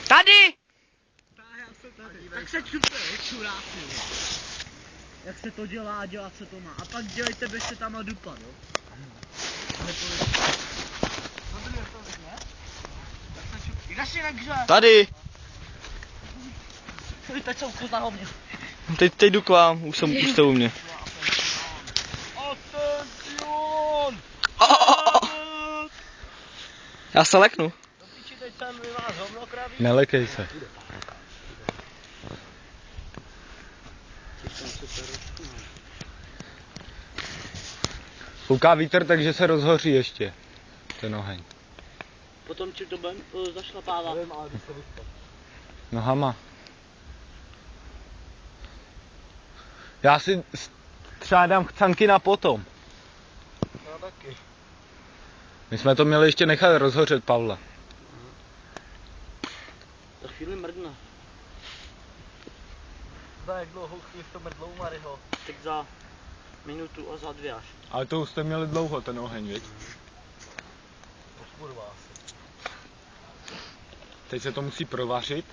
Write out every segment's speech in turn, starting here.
Tady! Tak se čupte, čuráci. Jak se to dělá, dělat se to má. A pak dělejte, běžte tam a dupat, jo? Tady! Teď jsou kus na hovně. Teď jdu k vám, už jste u mě. Atención! Já se leknu. Nelekej se. Kouká vítr, takže se rozhoří ještě ten oheň. Potom ti to zašlapává. Nohama. Já si třeba dám chcanky na potom. Já taky. My jsme to měli ještě nechat rozhořet, Pavle. Za chvíli mrdne. Za jak dlouho chvíli to mrdlou, Maryho? Tak za minutu a za 2 až. Ale to už jste měli dlouho ten oheň, viď? To kurva asi. Teď se to musí provařit.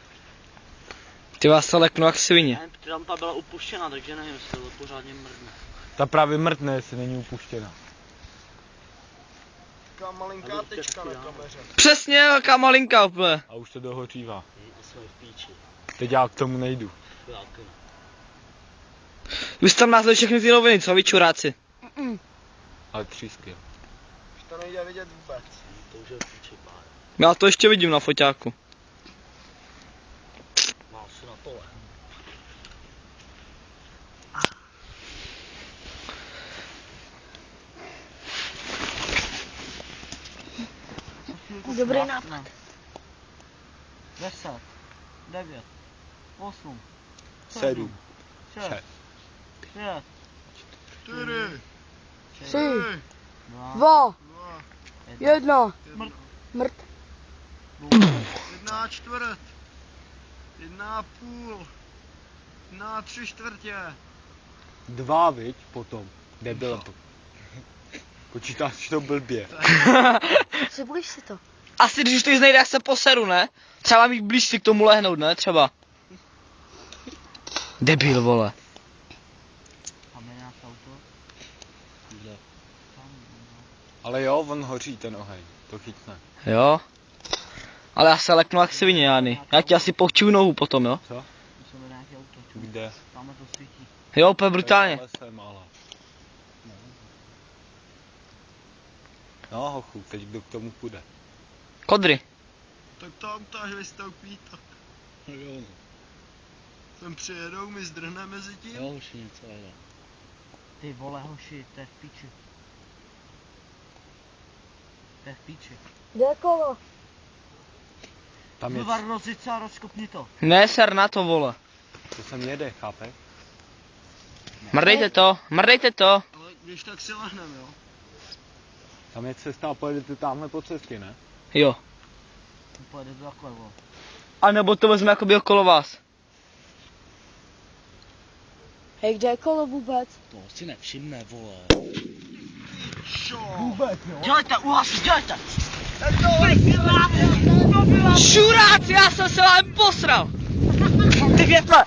Ty vás se leknu jak svině. Ne, tam ta byla upuštěna, takže nevím, jestli to pořádně mrdne. Ta právě mrtne, jestli není upuštěna. Taká malinká tečka na kameře. Přesně, jaká malinká úplně. A už to dohořívá. Jsme v píči. Teď já k tomu nejdu. Už tam názvali všechny ty noviny, co vy čuráci? Ale třísky, jo. Už to nejde vidět vůbec. To už je v píči, pár. Já to ještě vidím na foťáku. Má se na pole. Dobrý nápad. 10, 9, 8, 7, 6, 5, 4, 3, 2, 1. Mrt. 1 čtvrt, 1 půl, 1 3 čtvrtě. 2, viď, potom. Debile. Počítáš to blbě. Přibliž si to. Asi když to znejde, jak se poseru, ne? Třeba mít blíž si k tomu lehnout, ne? Třeba. Debil, vole. Máme nějaké auto? Ale jo, on hoří ten oheň. To chytne. Jo. Ale já se leknu jak svině, Jany. Já ti asi pochčuju nohu potom, jo? Co? Musíme nějaké auto. Kde? Tamhle to svítí. Jo, úplně brutálně. No hochu, teď kdo k tomu půjde. Kodry. Tak to auto až vystoupí, tak Jo. sem přijedou, my zdrhneme mezi tím. Jo, už něco je. Ty vole hoši, to je v píči. To je v píči. Kde je kolo? Tam je, Vyvar rozice a rozkopni to. Ne, ser na to, vole. to sem jede, chápeš? Mrdejte to, mrdejte to. Ale když tak si lehneme, jo? Tam je cesta a pojedete tamhle po cestě, ne? Jo. Pojede to takhle, vole. A nebo to vezme jakoby okolo vás. Hej, kde je kolo vůbec? To si nevšimne, vole. Vůbec, jo? Dělejte, uhasi, dělejte! Šuráci, já jsem se vám posral. Ty větle.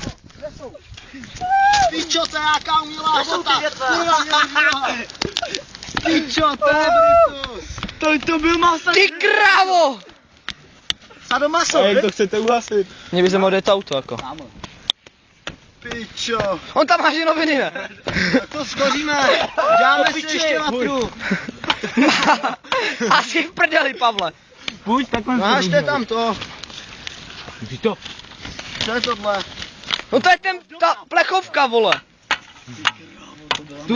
Píčo, to je nějaká umělá hota! Píčo, to je Brutus! To byl masa! Ty krávo. Sadomaso, A jak to chcete uhasit? Mě by se mohlo to auto, jako. Píčo! On tam má že noviny, ne? To skoříme! Dáme si ještě vatru! Asi v prdeli, Pavle. Půjď takhle. Mášte tam to! Vidíš to? Co je tohle? No to je ta plechovka, vole.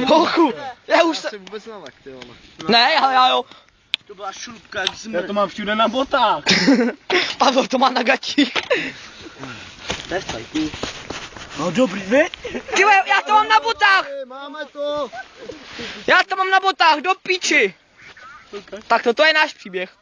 Holku, já už se... vůbec nalek, ty vole. Ne, ale já jo. To byla šlupka, jak Já zmrt. to mám všude na botách. Pavel to má na gatích. To je fajku. No dobrý, vy? Ty vole, já to mám na botách. Máme to! Já to mám na botách, do píči. Tak toto je náš příběh.